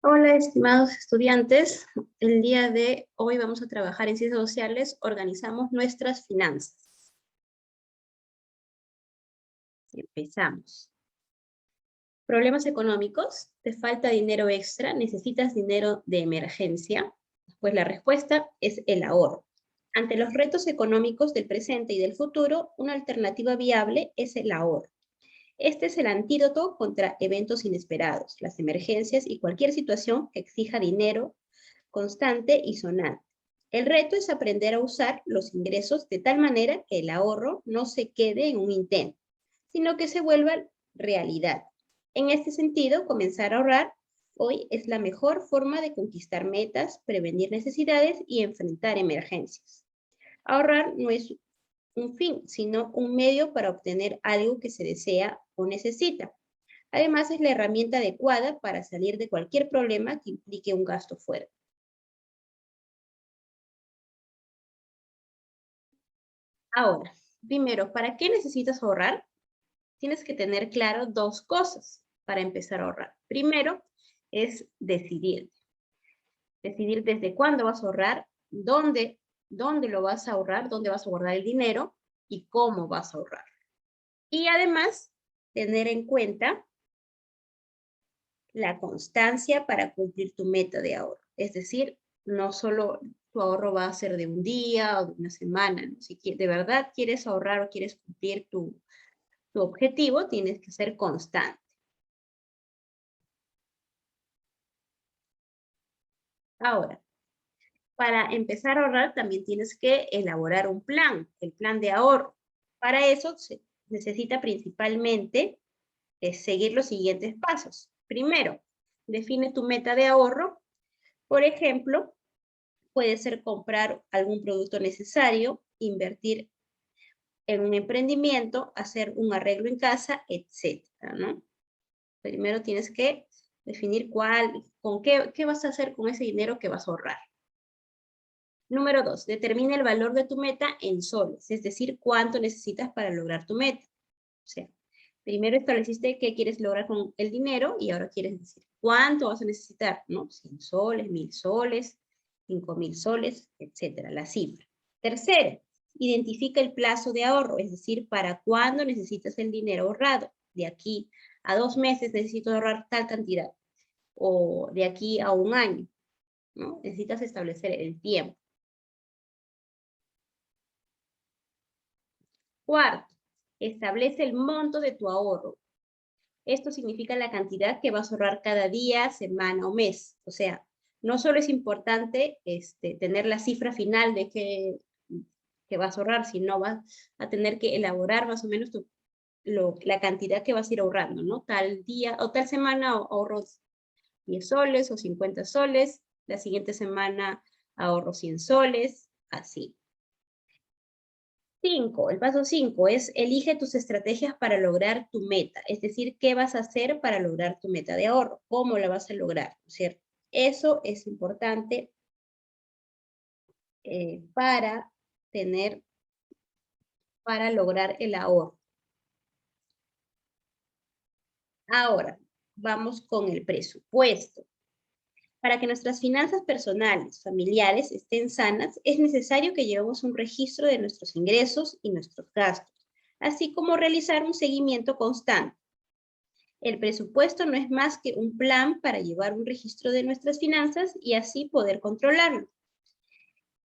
Hola, estimados estudiantes. El día de hoy vamos a trabajar en ciencias sociales. Organizamos nuestras finanzas. Empezamos. Problemas económicos. ¿Te falta dinero extra? ¿Necesitas dinero de emergencia? Pues la respuesta es el ahorro. Ante los retos económicos del presente y del futuro, una alternativa viable es el ahorro. Este es el antídoto contra eventos inesperados, las emergencias y cualquier situación que exija dinero constante y sonante. El reto es aprender a usar los ingresos de tal manera que el ahorro no se quede en un intento, sino que se vuelva realidad. En este sentido, comenzar a ahorrar hoy es la mejor forma de conquistar metas, prevenir necesidades y enfrentar emergencias. Ahorrar no es un fin, sino un medio para obtener algo que se desea o necesita. Además, es la herramienta adecuada para salir de cualquier problema que implique un gasto fuerte. Ahora, primero, ¿para qué necesitas ahorrar? Tienes que tener claro dos cosas para empezar a ahorrar. Primero, es decidir. Decidir desde cuándo vas a ahorrar, dónde lo vas a ahorrar, dónde vas a guardar el dinero y cómo vas a ahorrar. Y además, tener en cuenta la constancia para cumplir tu meta de ahorro. Es decir, no solo tu ahorro va a ser de un día o de una semana, ¿no? Si de verdad quieres ahorrar o quieres cumplir tu objetivo, tienes que ser constante. Ahora, para empezar a ahorrar también tienes que elaborar un plan, el plan de ahorro. Para eso se necesita principalmente seguir los siguientes pasos. Primero, define tu meta de ahorro. Por ejemplo, puede ser comprar algún producto necesario, invertir en un emprendimiento, hacer un arreglo en casa, etcétera, ¿no? Primero tienes que definir qué vas a hacer con ese dinero que vas a ahorrar. Número 2, determina el valor de tu meta en soles, es decir, cuánto necesitas para lograr tu meta. O sea, primero estableciste qué quieres lograr con el dinero y ahora quieres decir cuánto vas a necesitar, ¿no? 100 soles, 1000 soles, 5000 soles, etcétera, la cifra. Tercero, identifica el plazo de ahorro, es decir, para cuándo necesitas el dinero ahorrado. De aquí a 2 meses necesito ahorrar tal cantidad, o de aquí a un año, ¿no? Necesitas establecer el tiempo. Cuarto, establece el monto de tu ahorro. Esto significa la cantidad que vas a ahorrar cada día, semana o mes. O sea, no solo es importante tener la cifra final de que vas a ahorrar, sino vas a tener que elaborar más o menos la cantidad que vas a ir ahorrando, ¿no? Tal día o tal semana ahorro 10 soles o 50 soles, la siguiente semana ahorro 100 soles, así. 5, el paso 5 es elige tus estrategias para lograr tu meta, es decir, qué vas a hacer para lograr tu meta de ahorro, cómo la vas a lograr, ¿cierto? Eso es importante para lograr el ahorro. Ahora, vamos con el presupuesto. Para que nuestras finanzas personales, familiares estén sanas, es necesario que llevemos un registro de nuestros ingresos y nuestros gastos, así como realizar un seguimiento constante. El presupuesto no es más que un plan para llevar un registro de nuestras finanzas y así poder controlarlo.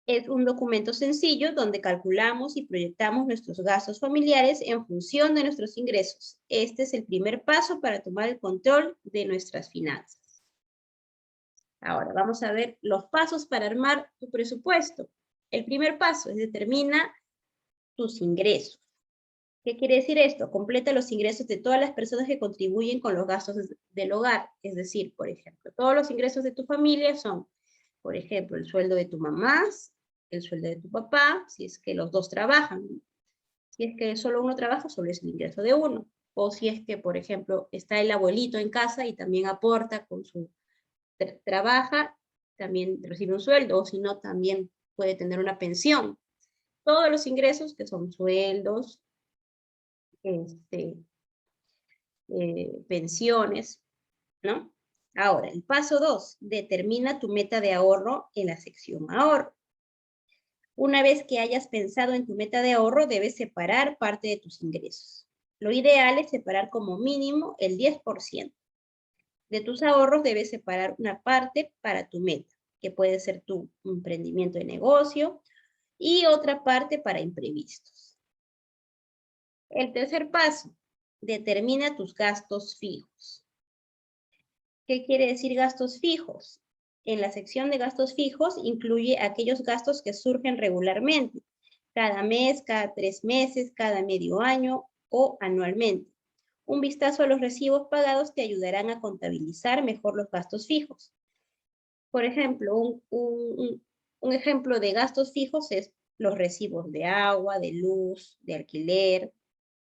Es un documento sencillo donde calculamos y proyectamos nuestros gastos familiares en función de nuestros ingresos. Este es el primer paso para tomar el control de nuestras finanzas. Ahora vamos a ver los pasos para armar tu presupuesto. El primer paso es determina tus ingresos. ¿Qué quiere decir esto? Completa los ingresos de todas las personas que contribuyen con los gastos del hogar. Es decir, por ejemplo, todos los ingresos de tu familia son, por ejemplo, el sueldo de tu mamá, el sueldo de tu papá, si es que los dos trabajan. Si es que solo uno trabaja, solo es el ingreso de uno. O si es que, por ejemplo, está el abuelito en casa y también aporta con su trabaja, también recibe un sueldo, o si no, también puede tener una pensión. Todos los ingresos que son sueldos, pensiones, ¿no? Ahora, el paso 2, determina tu meta de ahorro en la sección ahorro. Una vez que hayas pensado en tu meta de ahorro, debes separar parte de tus ingresos. Lo ideal es separar como mínimo el 10%. De tus ahorros debes separar una parte para tu meta, que puede ser tu emprendimiento de negocio, y otra parte para imprevistos. El tercer paso, determina tus gastos fijos. ¿Qué quiere decir gastos fijos? En la sección de gastos fijos incluye aquellos gastos que surgen regularmente, cada mes, cada 3 meses, cada medio año o anualmente. Un vistazo a los recibos pagados te ayudarán a contabilizar mejor los gastos fijos. Por ejemplo, un ejemplo de gastos fijos es los recibos de agua, de luz, de alquiler,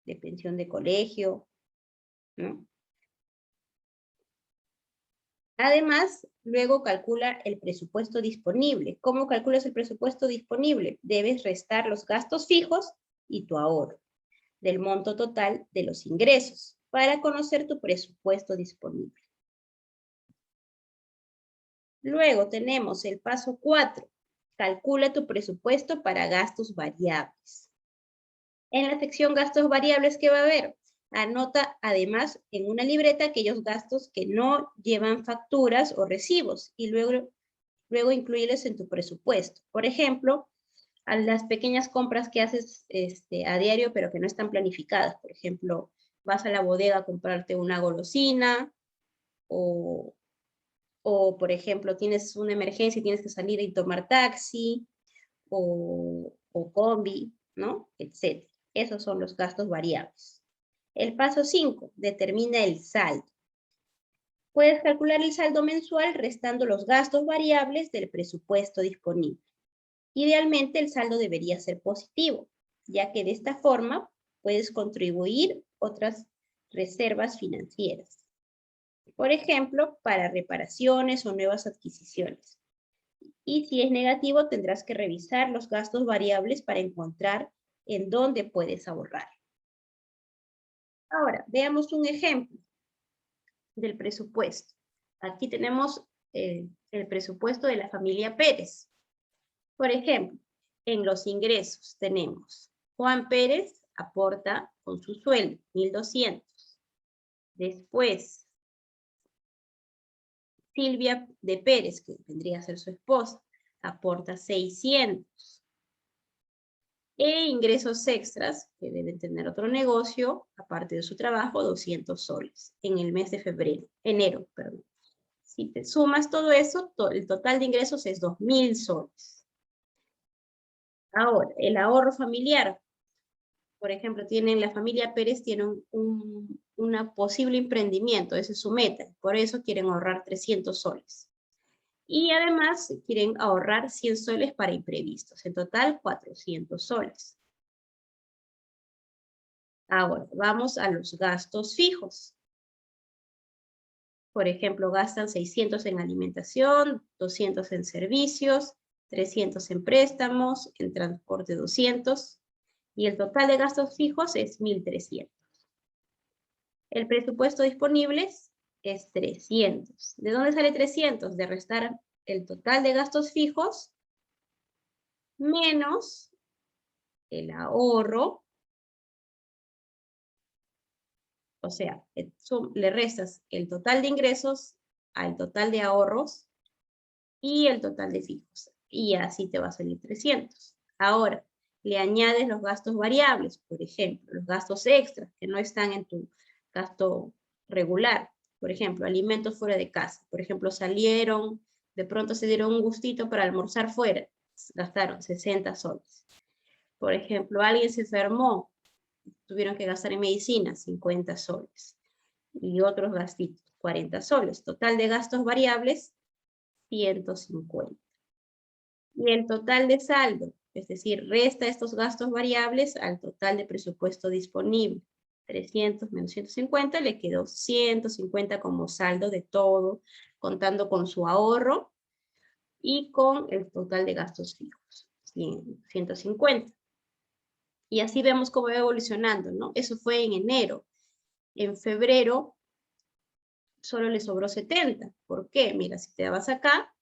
de pensión de colegio, ¿no? Además, luego calcula el presupuesto disponible. ¿Cómo calculas el presupuesto disponible? Debes restar los gastos fijos y tu ahorro del monto total de los ingresos para conocer tu presupuesto disponible. Luego tenemos el paso 4. Calcula tu presupuesto para gastos variables. En la sección gastos variables, ¿qué va a haber? Anota además en una libreta aquellos gastos que no llevan facturas o recibos y luego incluirlos en tu presupuesto. Por ejemplo, a las pequeñas compras que haces a diario pero que no están planificadas. Por ejemplo, vas a la bodega a comprarte una golosina o por ejemplo, tienes una emergencia y tienes que salir y tomar taxi o combi, ¿no? Etcétera. Esos son los gastos variables. El paso 5, determina el saldo. Puedes calcular el saldo mensual restando los gastos variables del presupuesto disponible. Idealmente el saldo debería ser positivo, ya que de esta forma puedes contribuir otras reservas financieras. Por ejemplo, para reparaciones o nuevas adquisiciones. Y si es negativo, tendrás que revisar los gastos variables para encontrar en dónde puedes ahorrar. Ahora, veamos un ejemplo del presupuesto. Aquí tenemos el presupuesto de la familia Pérez. Por ejemplo, en los ingresos tenemos Juan Pérez aporta con su sueldo 1.200. Después, Silvia de Pérez, que vendría a ser su esposa, aporta 600. E ingresos extras, que deben tener otro negocio, aparte de su trabajo, 200 soles en el mes de enero. Si te sumas todo eso, el total de ingresos es 2.000 soles. Ahora, el ahorro familiar. Por ejemplo, la familia Pérez tiene un posible emprendimiento, esa es su meta, por eso quieren ahorrar 300 soles. Y además quieren ahorrar 100 soles para imprevistos, en total 400 soles. Ahora, vamos a los gastos fijos. Por ejemplo, gastan 600 en alimentación, 200 en servicios, 300 en préstamos, en transporte 200, y el total de gastos fijos es 1.300. El presupuesto disponible es 300. ¿De dónde sale 300? De restar el total de gastos fijos menos el ahorro. O sea, le restas el total de ingresos al total de ahorros y el total de fijos. Y así te va a salir 300. Ahora, le añades los gastos variables, por ejemplo, los gastos extras que no están en tu gasto regular. Por ejemplo, alimentos fuera de casa. Por ejemplo, salieron, de pronto se dieron un gustito para almorzar fuera. Gastaron 60 soles. Por ejemplo, alguien se enfermó, tuvieron que gastar en medicina 50 soles. Y otros gastitos, 40 soles. Total de gastos variables, 150. Y el total de saldo, es decir, resta estos gastos variables al total de presupuesto disponible. 300 menos 150, le quedó 150 como saldo de todo, contando con su ahorro y con el total de gastos fijos, 150. Y así vemos cómo va evolucionando, ¿no? Eso fue en enero. En febrero solo le sobró 70. ¿Por qué? Mira, si te vas acá,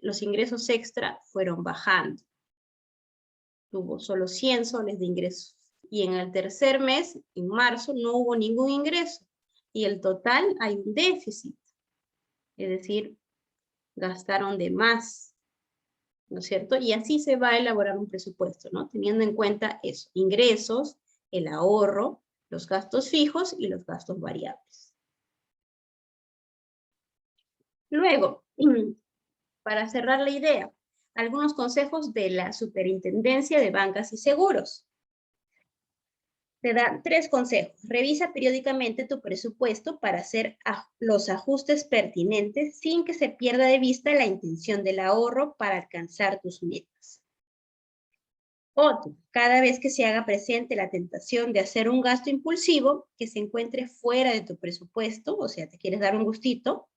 los ingresos extra fueron bajando. Tuvo solo 100 soles de ingresos. Y en el tercer mes, en marzo, no hubo ningún ingreso. Y el total hay un déficit. Es decir, gastaron de más, ¿no es cierto? Y así se va a elaborar un presupuesto, ¿no? Teniendo en cuenta eso, ingresos, el ahorro, los gastos fijos y los gastos variables. Luego, para cerrar la idea, algunos consejos de la Superintendencia de Bancas y Seguros. Te dan 3 consejos. Revisa periódicamente tu presupuesto para hacer los ajustes pertinentes sin que se pierda de vista la intención del ahorro para alcanzar tus metas. Otro, cada vez que se haga presente la tentación de hacer un gasto impulsivo que se encuentre fuera de tu presupuesto, o sea, te quieres dar un gustito,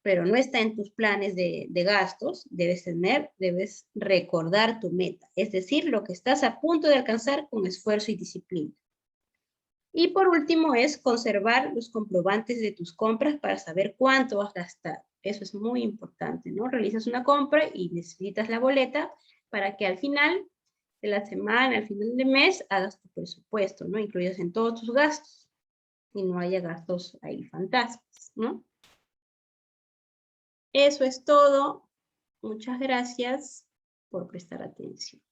pero no está en tus planes de gastos, debes recordar tu meta, es decir, lo que estás a punto de alcanzar con esfuerzo y disciplina. Y por último es conservar los comprobantes de tus compras para saber cuánto has gastado. Eso es muy importante, ¿no? Realizas una compra y necesitas la boleta para que al final de la semana, al final del mes, hagas tu presupuesto, ¿no? Incluyas en todos tus gastos y no haya gastos ahí fantasmas, ¿no? Eso es todo. Muchas gracias por prestar atención.